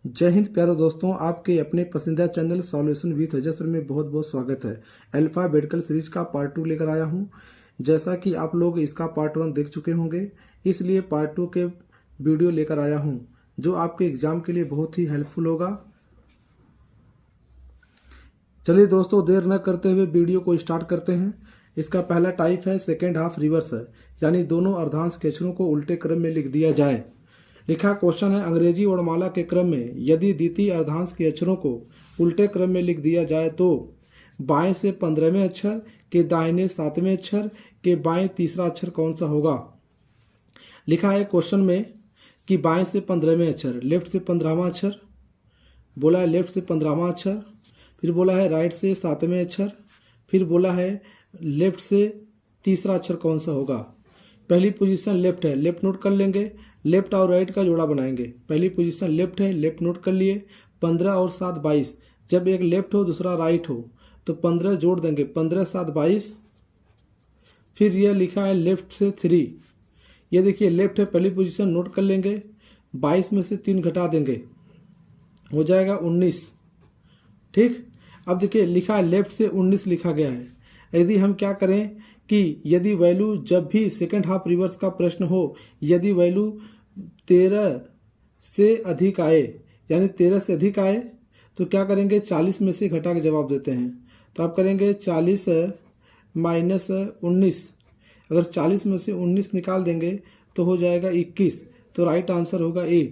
जय हिंद प्यारे दोस्तों, आपके अपने पसंदीदा channel solution with Ajay sir में बहुत बहुत स्वागत है। अल्फाबेटिकल सीरीज का पार्ट 2 लेकर आया हूं। जैसा कि आप लोग इसका पार्ट 1 देख चुके होंगे, इसलिए पार्ट 2 के वीडियो लेकर आया हूं जो आपके एग्जाम के लिए बहुत ही हेल्पफुल होगा। चलिए दोस्तों, देर न करते हुए वीडियो को स्टार्ट करते हैं। इसका पहला टाइप है सेकेंड हाफ रिवर्स, यानी दोनों अर्धांश के अक्षरों को उल्टे क्रम में लिख दिया जाए। लिखा क्वेश्चन है, अंग्रेजी वर्णमाला के क्रम में यदि द्वितीय अर्धांश के अक्षरों को उल्टे क्रम में लिख दिया जाए तो बाएं से 15वें अक्षर के दाहिने 7वें अक्षर के बाएं तीसरा अक्षर कौन सा होगा। लिखा है क्वेश्चन में कि बाएं से 15वें अक्षर, लेफ्ट से 15वां अक्षर, बोला है लेफ्ट से 15वां अक्षर, फिर बोला है राइट से 7वें अक्षर, फिर बोला है लेफ्ट से तीसरा अक्षर कौन सा होगा। पहली पोजीशन लेफ्ट है, लेफ्ट नोट कर लेंगे, लेफ्ट और राइट का जोड़ा बनाएंगे। पहली पोजीशन लेफ्ट है, लेफ्ट नोट कर लिए। 15 और 7 22, जब एक लेफ्ट हो दूसरा राइट हो तो 15 जोड़ देंगे, 15 7 22। फिर यह लिखा है लेफ्ट से 3, ये देखिए लेफ्ट है, पहली पोजीशन नोट कर लेंगे, 22 में से 3 घटा देंगे, हो जाएगा 19। ठीक, अब देखिए लिखा है लेफ्ट से 19 लिखा गया है। यदि हम क्या करें कि यदि वैल्यू जब भी सेकेंड हाफ रिवर्स का प्रश्न हो, यदि वैल्यू 13 से अधिक आए, यानी 13 से अधिक आए तो क्या करेंगे, 40 में से घटा के जवाब देते हैं। तो आप करेंगे 40 माइनस 19, अगर 40 में से 19 निकाल देंगे तो हो जाएगा 21। तो राइट आंसर होगा ए।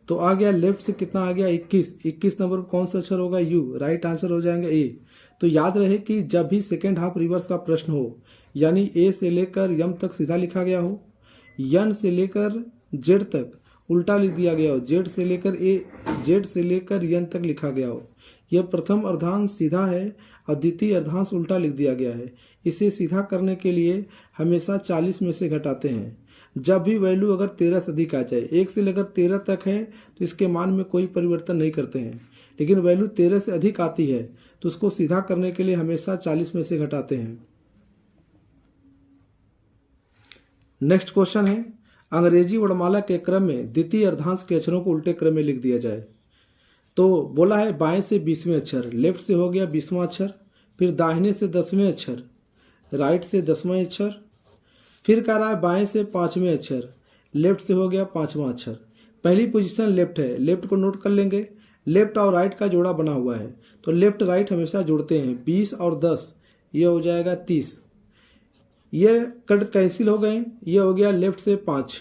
तो आ गया लेफ्ट से कितना आ गया 21, 21 नंबर कौन सा अक्षर होगा, यू, राइट आंसर हो जाएगा ए। तो याद रहे कि जब भी सेकेंड हाफ रिवर्स का प्रश्न हो, यानी ए से लेकर यम तक सीधा लिखा गया हो, यन से लेकर जेड तक उल्टा लिख दिया गया हो, जेड से लेकर यन तक लिखा गया हो, यह प्रथम अर्धांश सीधा है और द्वितीय अर्धांश उल्टा लिख दिया गया है। इसे सीधा करने के लिए हमेशा 40 में से घटाते हैं। जब भी वैल्यू अगर 13 से अधिक आ जाए, 1 से लेकर 13 तक है तो इसके मान में कोई परिवर्तन नहीं करते हैं, लेकिन वैल्यू 13 से अधिक आती है तो उसको सीधा करने के लिए हमेशा 40 में से घटाते हैं। नेक्स्ट क्वेश्चन है, अंग्रेजी वर्णमाला के क्रम में द्वितीय अर्धांश के अक्षरों को उल्टे क्रम में लिख दिया जाए। तो बोला है बाएं से 20वें अक्षर, लेफ्ट से हो गया 20वां अक्षर, फिर दाहिने से 10वें अक्षर, राइट से 10वां अक्षर, फिर कह रहा है बाएं से 5वें अक्षर, लेफ्ट से हो गया 5वां अक्षर। पहली पोजीशन लेफ्ट है, लेफ्ट को नोट कर लेंगे, लेफ्ट और राइट का जोड़ा बना हुआ है तो लेफ्ट राइट हमेशा जोड़ते हैं। 20 और 10 ये हो जाएगा 30, ये कट कैंसिल हो गए, ये हो गया लेफ्ट से 5।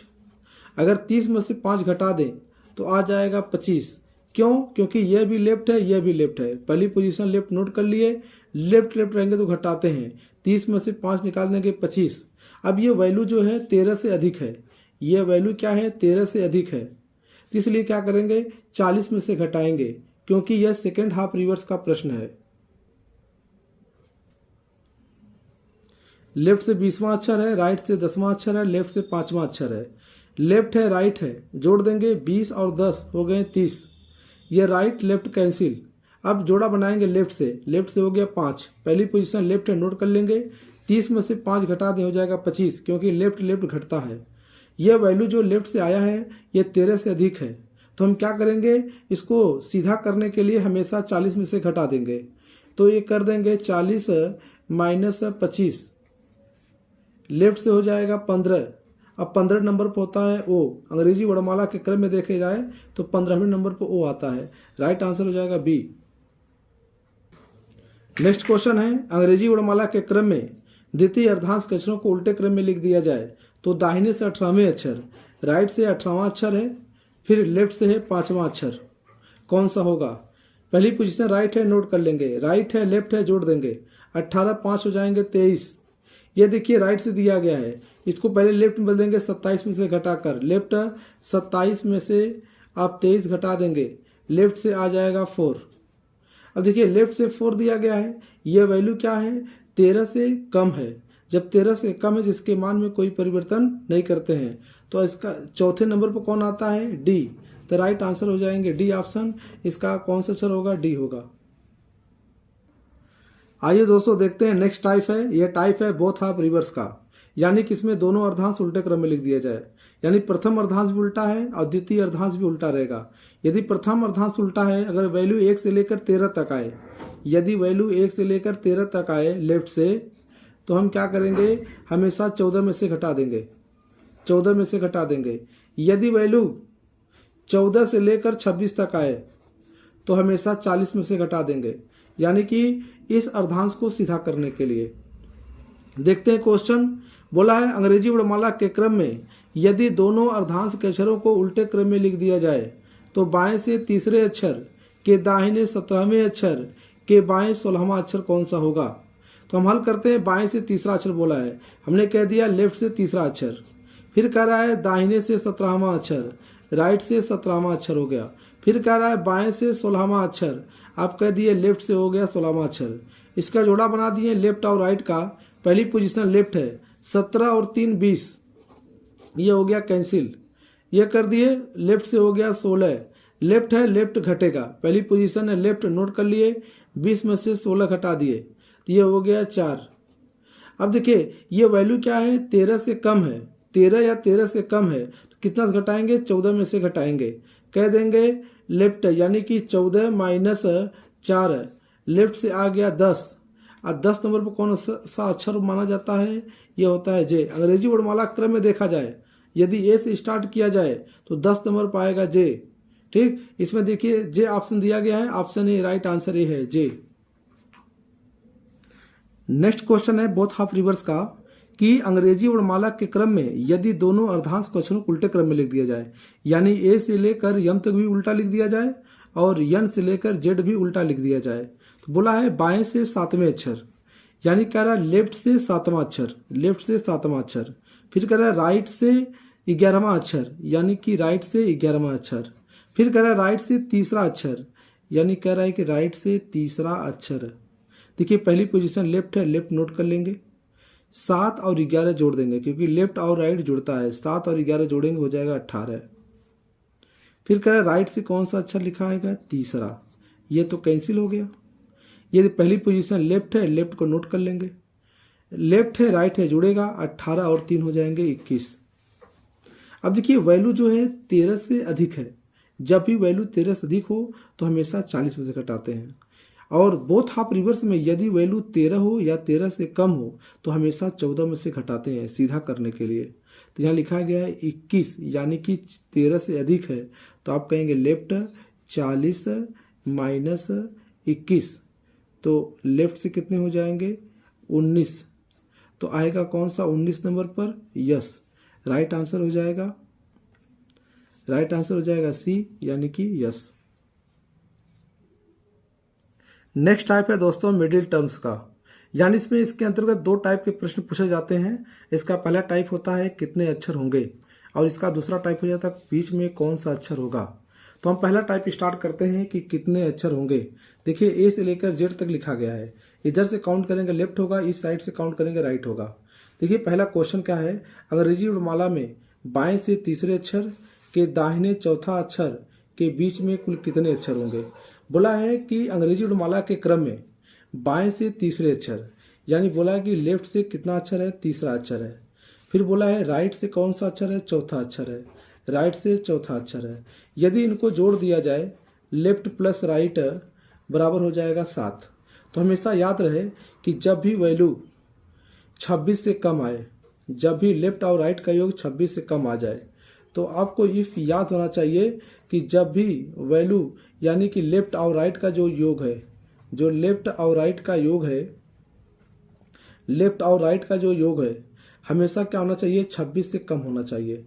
अगर 30 में से 5 घटा दें तो आ जाएगा 25। क्यों? क्योंकि यह भी लेफ्ट है, यह भी लेफ्ट है। पहली पोजीशन लेफ्ट नोट कर लिए, लेफ्ट रहेंगे तो घटाते हैं, 30 में से 5 निकाल देंगे 25। अब ये वैल्यू जो है 13 से अधिक है, ये वैल्यू क्या है 13 से अधिक है, तो इसलिए क्या करेंगे 40 में से घटाएंगे, क्योंकि यह सेकेंड हाफ रिवर्स का प्रश्न है। लेफ्ट से 20वां अक्षर है, राइट से 10वां अक्षर है, लेफ्ट से 5वां अक्षर है, लेफ्ट है राइट है, जोड़ देंगे 20 और 10 हो गए 30, ये राइट लेफ्ट कैंसिल। अब जोड़ा बनाएंगे लेफ्ट से हो गया 5, पहली पोजीशन लेफ्ट है नोट कर लेंगे, 30 में से 5 घटा दें हो जाएगा 25, क्योंकि लेफ्ट घटता है। यह वैल्यू जो लेफ्ट से आया है यह 13 से अधिक है, तो हम क्या करेंगे, इसको सीधा करने के लिए हमेशा 40 में से घटा देंगे। तो ये कर देंगे 40 माइनस 25, लेफ्ट से हो जाएगा 15। अब 15 नंबर पर होता है ओ, अंग्रेजी वर्णमाला के क्रम में देखे जाए तो 15वें नंबर पर ओ आता है, राइट आंसर हो जाएगा बी। नेक्स्ट क्वेश्चन है, अंग्रेजी वर्णमाला के क्रम में द्वितीय अर्धांश के अक्षरों को उल्टे क्रम में लिख दिया जाए तो दाहिने से 18वें अक्षर, राइट से 18वां अक्षर है, फिर लेफ्ट से है 5वां अक्षर, कौन सा होगा। पहली पोजीशन राइट है नोट कर लेंगे, राइट है लेफ्ट है जोड़ देंगे, 18 5 हो जाएंगे 23। ये देखिए राइट से दिया गया है, इसको पहले लेफ्ट में बदल देंगे 27 में से घटाकर, लेफ्ट 27 में से आप 23 घटा देंगे, लेफ्ट से आ जाएगा 4। अब देखिए लेफ्ट से 4 दिया गया है, यह वैल्यू क्या है 13 से कम है। जब 13 से कम है जिसके मान में कोई परिवर्तन नहीं करते हैं, तो इसका चौथे नंबर पर कौन आता है, डी। तो राइट आंसर हो जाएंगे डी ऑप्शन, इसका कौन सा अक्षर होगा, डी होगा। आइए दोस्तों देखते हैं नेक्स्ट टाइप है, यह टाइप है बोथ हाफ रिवर्स का। यानी कि इसमें दोनों अर्धांश उल्टे क्रम में लिख दिया जाए। यानी प्रथम अर्धांश भी उल्टा है और द्वितीय अर्धांश भी उल्टा रहेगा। यदि प्रथम अर्धांश उल्टा है, अगर वैल्यू 1 से लेकर 13 तक आए, यदि वैल्यू 1 से लेकर 13 तक आए लेफ्ट से, तो हम क्या करेंगे, हमेशा 14 में से घटा देंगे, 14 में से घटा देंगे। यदि वैल्यू 14 से लेकर 26 तक आए तो हमेशा 40 में से घटा देंगे। यानी कि इस अर्धांश को सीधा करने के लिए देखते हैं क्वेश्चन। बोला है अंग्रेजी वर्णमाला के क्रम में यदि दोनों अर्धांश के अक्षरों को उल्टे क्रम में लिख दिया जाए तो बाएं से तीसरे अक्षर के दाहिने 17वें अक्षर के बाएं 16वां अक्षर कौन सा होगा। तो हम हल करते हैं। बाएं से तीसरा अक्षर बोला है, हमने कह दिया लेफ्ट से तीसरा अक्षर। फिर कह रहा है दाहिने से 17वां अक्षर, राइट से 17वां अक्षर हो गया। फिर कह रहा है बाएं से 16वां अक्षर, आप कह दिए लेफ्ट से हो गया 16वां अक्षर। इसका जोड़ा बना दिए लेफ्ट और राइट का। पहली पोजीशन लेफ्ट है, 17 और 3 20, ये हो गया कैंसिल। ये कर दिए, लेफ्ट से हो गया 16, लेफ्ट है लेफ्ट घटेगा, पहली पोजीशन है लेफ्ट, नोट कर लिए। 20 में से 16 घटा दिए तो ये हो गया 4। अब देखिए ये वैल्यू क्या है, 13 से कम है, 13 या 13 से कम है तो कितना घटाएंगे, 14 में से घटाएंगे। कह देंगे लेफ्ट यानी कि 14 माइनस 4, लेफ्ट से आ गया 10। और 10 नंबर पर कौन सा अक्षर माना जाता है, ये होता है जे। अंग्रेजी वर्णमाला क्रम में देखा जाए, यदि ए से स्टार्ट किया जाए तो 10 नंबर पर आएगा जे। ठीक, इसमें देखिए जे ऑप्शन दिया गया है, option A right answer A है जे। नेक्स्ट क्वेश्चन है बोथ हाफ रिवर्स का कि अंग्रेजी वर्णमाला के क्रम में यदि दोनों अर्धांश को अक्षरों को उल्टे क्रम में लिख दिया जाए, यानी ए से लेकर यम तक भी उल्टा लिख दिया जाए और यन से लेकर जेड भी उल्टा लिख दिया जाए। तो बोला है बाएं से 7वें अक्षर, यानी कह रहा है लेफ्ट से 7वां अक्षर, लेफ्ट से 7वां अक्षर। फिर कह रहा है राइट से 11वां अक्षर, यानी कि राइट से 11वां अक्षर। फिर कह रहा है राइट से तीसरा अक्षर, यानी कह रहा है कि राइट से तीसरा अक्षर। देखिए पहली पोजीशन लेफ्ट है, लेफ्ट नोट कर लेंगे। 7 और 11 जोड़ देंगे क्योंकि लेफ्ट और राइट जुड़ता है, 7 और 11 जोड़ेंगे हो जाएगा 18। फिर कह रहा है राइट से कौन सा अक्षर लिखा आएगा, तीसरा, ये तो कैंसिल हो गया। ये पहली पोजीशन लेफ्ट है, लेफ्ट को नोट कर लेंगे। लेफ्ट है राइट है जुड़ेगा, 18 और 3 हो जाएंगे 21। अब देखिए वैल्यू जो है 13 से अधिक है, जब भी वैल्यू 13 से अधिक हो तो हमेशा 40 में से घटाते हैं। और बोथ हाफ रिवर्स में यदि वैल्यू 13 हो या 13 से कम हो तो हमेशा 14 में से घटाते हैं सीधा करने के लिए। तो यहाँ लिखा गया है 21, यानी कि 13 से अधिक है तो आप कहेंगे लेफ्ट 40 माइनस 21, तो लेफ्ट से कितने हो जाएंगे 19। तो आएगा कौन सा 19 नंबर पर, यस, राइट आंसर हो जाएगा, राइट आंसर हो जाएगा सी, यानी कि यस। नेक्स्ट टाइप है दोस्तों मिडिल टर्म्स का, यानी इसमें इसके अंतर्गत 2 टाइप के प्रश्न पूछे जाते हैं। इसका पहला टाइप होता है कितने अक्षर होंगे, और इसका दूसरा टाइप हो जाता है बीच में कौन सा अक्षर होगा। तो हम पहला टाइप स्टार्ट करते हैं कि कितने अक्षर होंगे। देखिए ए से लेकर जेड तक लिखा गया है, इधर से काउंट करेंगे लेफ्ट होगा, इस साइड से काउंट करेंगे राइट होगा। देखिए पहला क्वेश्चन क्या है, अंग्रेजी वर्णमाला में बाएं से तीसरे अक्षर के दाहिने चौथा अक्षर के बीच में कुल कितने अक्षर होंगे। बोला है कि अंग्रेजी वर्णमाला के क्रम में बाएं से तीसरे अक्षर, यानी बोला है कि लेफ्ट से कितना अक्षर है, तीसरा अक्षर है। फिर बोला है राइट से कौन सा अक्षर है, चौथा अक्षर है, राइट से चौथा अक्षर है। यदि इनको जोड़ दिया जाए लेफ्ट प्लस राइट बराबर हो जाएगा 7। तो हमेशा याद रहे कि जब भी वैल्यू 26 से कम आए, जब भी लेफ्ट और राइट का योग 26 से कम आ जाए, तो आपको इफ याद होना चाहिए कि जब भी वैल्यू यानी कि लेफ्ट और राइट का जो योग है, जो लेफ्ट और राइट का योग है, लेफ्ट और राइट का जो योग है हमेशा क्या होना चाहिए, 26 से कम होना चाहिए।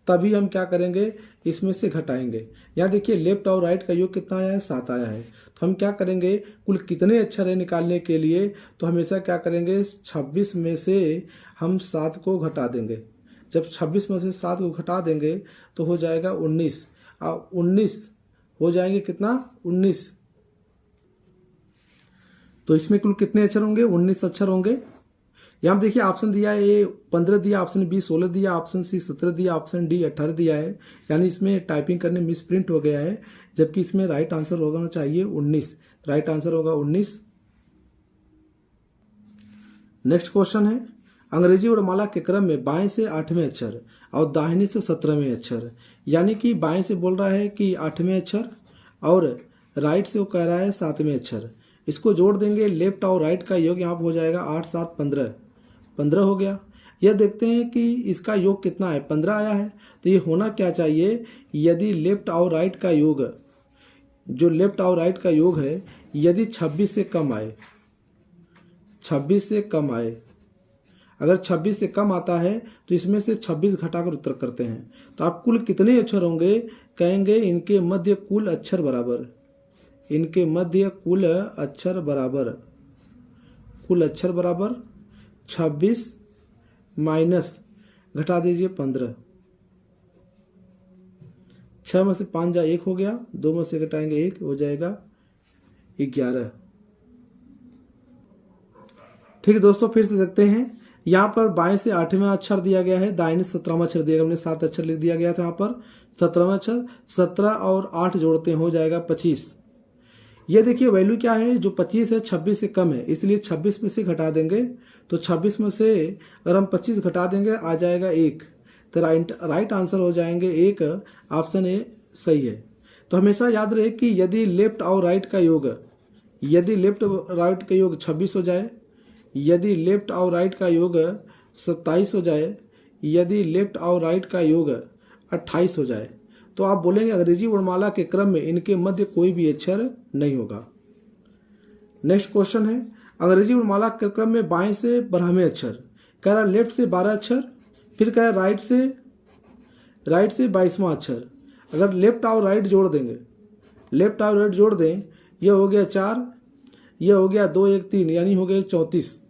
तभी हम क्या करेंगे, इसमें से घटाएंगे। यहाँ देखिए लेफ्ट और राइट का योग कितना आया है, 7 आया है। तो हम क्या करेंगे, कुल कितने अक्षर है निकालने के लिए, तो हमेशा क्या करेंगे 26 में से हम 7 को घटा देंगे। जब 26 में से 7 को घटा देंगे तो हो जाएगा 19, और 19 हो जाएंगे कितना, 19। तो इसमें कुल कितने अक्षर होंगे, 19 अक्षर होंगे। यहाँ देखिए ऑप्शन दिया है ए 15 दिया, ऑप्शन बी 16 दिया, ऑप्शन सी 17 दिया, ऑप्शन डी 18 दिया है। यानी इसमें टाइपिंग करने मिस प्रिंट हो गया है, जबकि इसमें राइट आंसर होना चाहिए 19। राइट आंसर होगा 19। नेक्स्ट क्वेश्चन है अंग्रेजी वर्णमाला के क्रम में बाएं से 8वें अक्षर और दाहिने से 17वें अक्षर, यानी कि बाएं से बोल रहा है कि 8वें अक्षर और राइट से वो कह रहा है 7वें अक्षर। इसको जोड़ देंगे, लेफ्ट और राइट का योग यहाँ पर हो जाएगा 8 7 15, 15 हो गया। यह देखते हैं कि इसका योग कितना है, 15 आया है। तो ये होना क्या चाहिए, यदि लेफ्ट और राइट का योग, जो लेफ्ट और राइट का योग है, यदि 26 से कम आए, 26 से कम आए, अगर 26 से कम आता है तो इसमें से 26 घटाकर उत्तर करते हैं। तो आप कुल कितने अक्षर होंगे, कहेंगे इनके मध्य कुल अक्षर बराबर, इनके मध्य कुल अक्षर बराबर, कुल अक्षर बराबर 26 माइनस घटा दीजिए 15, 6 में से 5 जा 1 हो गया, 2 में से घटाएंगे 1 हो जाएगा 11। ठीक है दोस्तों, फिर से देखते हैं। यहाँ पर बाएं से 8वें अक्षर दिया गया है, दाहिने से 17वां अक्षर दिया गया, हमने 7 अक्षर लिख दिया गया था। यहाँ पर 17वां अक्षर, 17 और 8 जोड़ते हैं हो जाएगा 25। ये देखिए वैल्यू क्या है, जो 25 है 26 से कम है, इसलिए 26 में से घटा देंगे। तो 26 में से अगर हम 25 घटा देंगे आ जाएगा 1, तो राइट आंसर हो जाएंगे 1, ऑप्शन ए सही है। तो हमेशा याद रहे कि यदि लेफ्ट और राइट का योग, यदि लेफ्ट राइट का योग 26 हो जाए, यदि लेफ्ट और राइट का योग 27 हो जाए, यदि लेफ्ट और राइट का योग 28 हो जाए, तो आप बोलेंगे अंग्रेजी वर्णमाला के क्रम में इनके मध्य कोई भी अक्षर नहीं होगा। नेक्स्ट क्वेश्चन है, अंग्रेजी वर्णमाला के क्रम में बाएं से 12वें अक्षर, कह रहा लेफ्ट से 12 अक्षर, फिर कह रहा राइट से 22वां अक्षर। अगर लेफ्ट और राइट जोड़ देंगे, लेफ्ट और राइट जोड़ दें, यह हो गया 4, यह हो गया 2 1 3, यानी हो गया 34,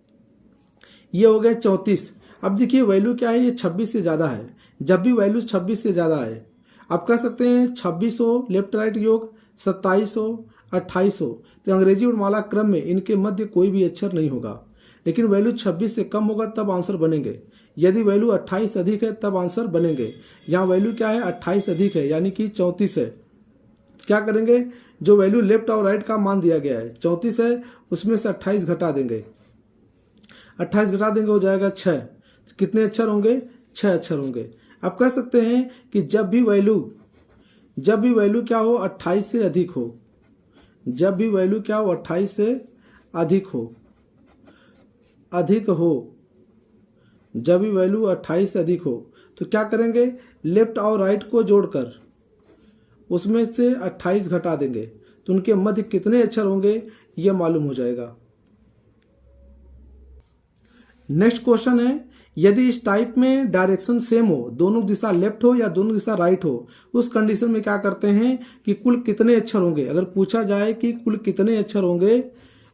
ये हो गया 34। अब देखिए वैल्यू क्या है, ये 26 से ज़्यादा है। जब भी वैल्यू 26 से ज़्यादा है, आप कह सकते हैं 26 हो लेफ्ट राइट योग, 27 हो, 28 हो, तो अंग्रेजी वर्णमाला क्रम में इनके मध्य कोई भी अक्षर नहीं होगा। लेकिन वैल्यू 26 से कम होगा तब आंसर बनेंगे। यदि वैल्यू 28 अधिक है तब आंसर बनेंगे। यहाँ वैल्यू क्या है, 28 अधिक है, यानी कि 34 है। क्या करेंगे, जो वैल्यू लेफ्ट और राइट का मान दिया गया है 34 है, उसमें से 28 घटा देंगे, 28 घटा देंगे हो जाएगा 6। कितने अक्षर होंगे, 6 अक्षर होंगे। आप कह सकते हैं कि जब भी वैल्यू क्या हो 28 से अधिक हो, जब भी वैल्यू क्या हो 28 से अधिक हो, जब भी वैल्यू 28 से अधिक हो, तो क्या करेंगे, लेफ्ट और राइट को जोड़कर उसमें से 28 घटा देंगे, तो उनके मध्य कितने अक्षर होंगे यह मालूम हो जाएगा। नेक्स्ट क्वेश्चन है, यदि इस टाइप में डायरेक्शन सेम हो, दोनों दिशा लेफ्ट हो या दोनों दिशा राइट हो, उस कंडीशन में क्या करते हैं कि कुल कितने अक्षर होंगे। अगर पूछा जाए कि कुल कितने अक्षर होंगे,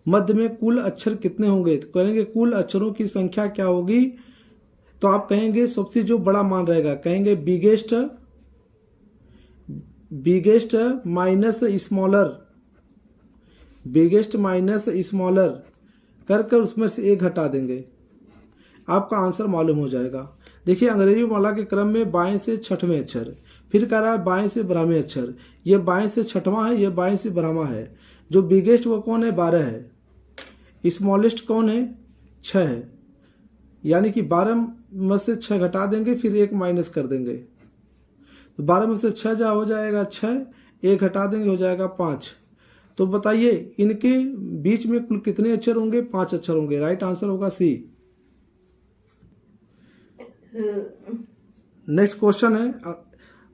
मध्य में कुल अक्षर कितने होंगे, तो कहेंगे कुल अक्षरों की संख्या क्या होगी। तो आप कहेंगे सबसे जो बड़ा मान रहेगा, कहेंगे बिगेस्ट माइनस स्मॉलर करके उसमें से 1 घटा देंगे, आपका आंसर मालूम हो जाएगा। देखिए अंग्रेजी वर्णमाला के क्रम में बाएं से 6वें अक्षर, फिर कह रहा है बाएं से 12वें अक्षर, ये बाएं से 6वां है, ये बाएं से 12वां है। जो बिगेस्ट वो कौन है, 12 है। स्मॉलेस्ट कौन है, 6 है, यानी कि 12 में से 6 घटा देंगे, फिर 1 माइनस कर देंगे, तो 12 में से 6 जा हो जाएगा 6, 1 घटा देंगे हो जाएगा 5। तो बताइए इनके बीच में कुल कितने अक्षर होंगे, 5 अक्षर होंगे। राइट आंसर होगा सी। नेक्स्ट क्वेश्चन है,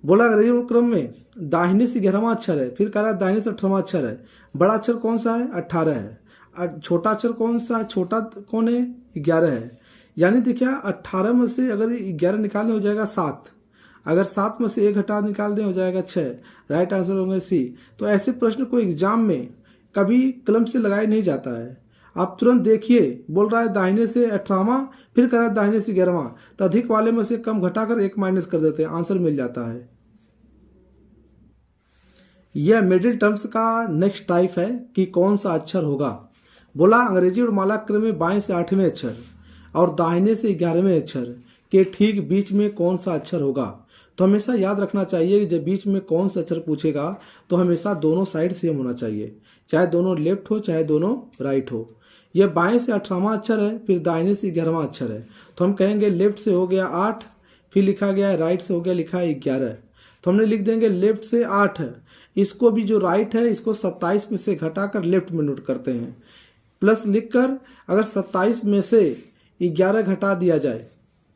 बोला अंग्रेजी क्रम में दाहिने से 11वां अक्षर है, फिर कह रहा है दाहिने से 18वां अक्षर है। बड़ा अक्षर कौन सा है, 18 है। छोटा अक्षर कौन सा है, छोटा कौन है, 11 है। यानी देखिए 18 में से अगर 11 निकालने हो जाएगा 7, अगर 7 में से 1 घटा निकाल दें हो जाएगा 6। राइट आंसर होगा सी। तो ऐसे प्रश्न को एग्जाम में कभी कलम से लगाया नहीं जाता है। आप तुरंत देखिए, बोल रहा है दाहिने से 18वां, फिर कर रहा है दाहिने से 11वां, तो अधिक वाले में से कम घटाकर 1 माइनस कर देते हैं, आंसर मिल जाता है। यह मिडिल टर्म्स का नेक्स्ट टाइप है कि कौन सा अक्षर होगा। बोला अंग्रेजी वर्णमाला क्रम में बाएं से 8वें अक्षर और दाहिने से 11वें अक्षर के ठीक बीच में कौन सा अक्षर होगा। तो हमेशा याद रखना चाहिए कि जब बीच में कौन सा अक्षर पूछेगा तो हमेशा दोनों साइड सेम होना चाहिए, चाहे दोनों लेफ्ट हो चाहे दोनों राइट हो। यह बाएं से 18वां अक्षर है, फिर दाहिने से 11वां अक्षर है, तो हम कहेंगे लेफ्ट से हो गया 8, फिर लिखा गया है राइट से हो गया लिखा है 11, तो हमने लिख देंगे लेफ्ट से 8 है, इसको भी जो राइट है इसको 27 में से घटाकर लेफ्ट में नोट करते हैं, प्लस लिखकर अगर 27 में से 11 घटा दिया जाए,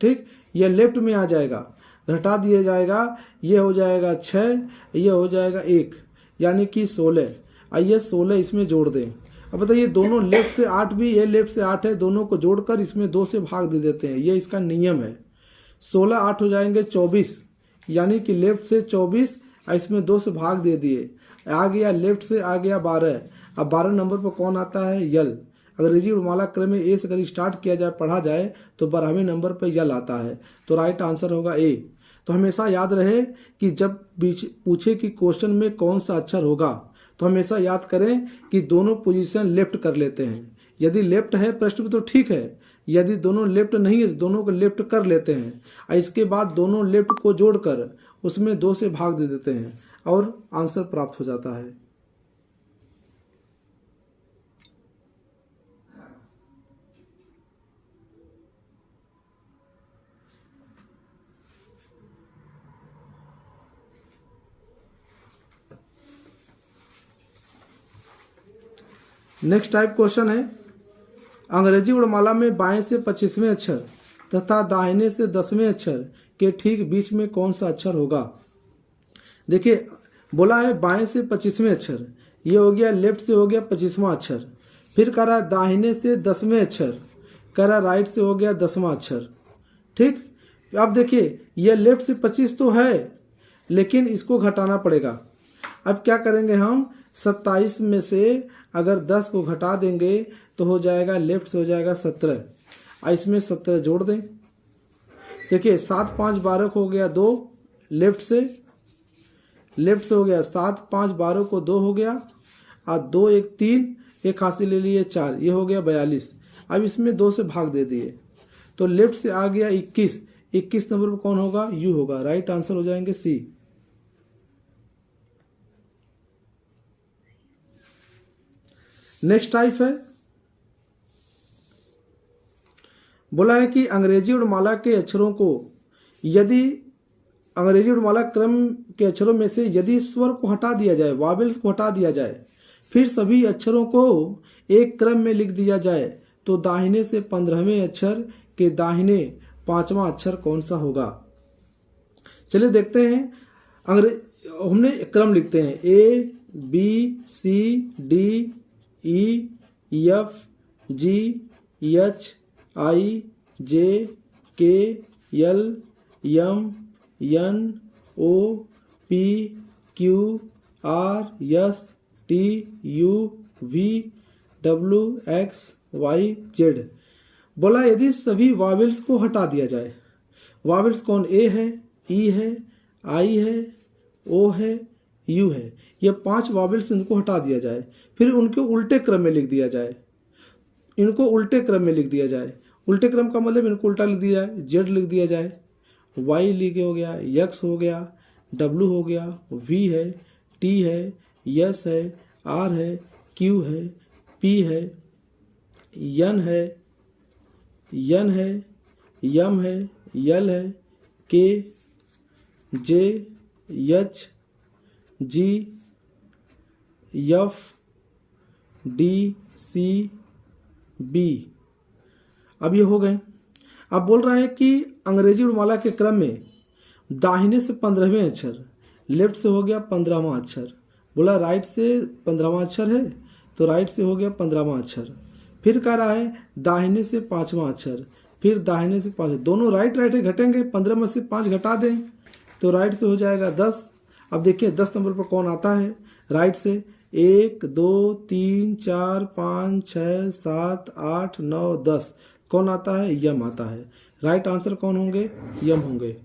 ठीक, यह लेफ्ट में आ जाएगा, घटा दिया जाएगा, ये हो जाएगा 6, ये हो जाएगा 1, यानी कि 16। आइए 16 इसमें जोड़ दें। अब बताइए दोनों लेफ्ट से 8 भी, ये लेफ्ट से 8 है, दोनों को जोड़कर इसमें 2 से भाग दे देते हैं, ये इसका नियम है। 16 8 हो जाएंगे 24, यानी कि लेफ्ट से 24, इसमें 2 से भाग दे दिए, आ गया लेफ्ट से आ गया 12। अब 12 नंबर पर कौन आता है? यल। अंग्रेजी वर्णमाला क्रम में ए से अगर स्टार्ट किया जाए, पढ़ा जाए तो 12वें नंबर पर यल आता है, तो राइट आंसर होगा ए। तो हमेशा याद रहे कि जब पूछे कि क्वेश्चन में कौन सा अक्षर होगा तो हमेशा याद करें कि दोनों पोजीशन लेफ्ट कर लेते हैं। यदि लेफ्ट है प्रश्न में तो ठीक है, यदि दोनों लेफ्ट नहीं है तो दोनों को लेफ्ट कर लेते हैं, और इसके बाद दोनों लेफ्ट को जोड़कर उसमें 2 से भाग दे देते हैं और आंसर प्राप्त हो जाता है। नेक्स्ट टाइप क्वेश्चन है, अंग्रेजी वर्णमाला में बाएं से 25वें अक्षर तथा दाहिने से 10वें अक्षर के ठीक बीच में कौन सा अक्षर होगा? देखिए बोला है बाएं से 25वें अक्षर, ये हो गया लेफ्ट से हो गया 25वां अक्षर, फिर कह रहा दाहिने से 10वें अक्षर, कह रहा राइट से हो गया 10वां अक्षर, ठीक। अब देखिए ये लेफ्ट से 25 तो है, लेकिन इसको घटाना पड़ेगा। अब क्या करेंगे हम, 27 में से अगर 10 को घटा देंगे तो हो जाएगा लेफ्ट से हो जाएगा 17, इसमें 17 जोड़ दें। देखिए 7 5 12 को हो गया 2, लेफ्ट से हो गया 7 5 12 को 2 हो गया, और 2 1 3, एक हाथ से ले लिए 4, ये हो गया 42। अब इसमें 2 से भाग दे दिए तो लेफ्ट से आ गया 21, 21 नंबर पर कौन होगा? यू होगा, राइट आंसर हो जाएंगे सी। नेक्स्ट टाइप है, बोला है कि अंग्रेजी वर्णमाला के अक्षरों को यदि अंग्रेजी वर्णमाला क्रम के अक्षरों में से यदि स्वर को हटा दिया जाए, वावेल्स को हटा दिया जाए, फिर सभी अक्षरों को एक क्रम में लिख दिया जाए तो दाहिने से 15वें अक्षर के दाहिने 5वां अक्षर कौन सा होगा? चलिए देखते हैं। हमने क्रम लिखते हैं A B C D E F G H I J K L M N O P Q R S T U V W X Y Z। बोला यदि सभी वावेल्स को हटा दिया जाए, वावेल्स कौन? ए है, ई है, आई है, ओ है, यू है, ये 5 वावेल्स इनको हटा दिया जाए, फिर उनको उल्टे क्रम में लिख दिया जाए, इनको उल्टे क्रम में लिख दिया जाए। उल्टे क्रम का मतलब इनको उल्टा लिख दिया जाए, जेड लिख दिया जाए, वाई लिखे हो गया, एक्स हो गया, डब्ल्यू हो गया, वी है, टी है, एस है, आर है, क्यू है, पी है, एन है, एम है, यल है, के, जे, एच, जी, एफ, डी, सी, बी। अब ये हो गए। अब बोल रहा है कि अंग्रेजी वर्णमाला के क्रम में दाहिने से 15वें अक्षर, लेफ्ट से हो गया 15वां अक्षर। बोला राइट से 15वां अक्षर है तो राइट से हो गया 15वां अक्षर। फिर कह रहा है दाहिने से 5वां अक्षर, फिर दाहिने से 5, दोनों राइट है, घटेंगे, 15 में से 5 घटा दें तो राइट से हो जाएगा 10। अब देखिए 10 नंबर पर कौन आता है राइट से? 1 2 3 4 5 6 7 8 9 10 कौन आता है? यम आता है। राइट आंसर कौन होंगे? यम होंगे।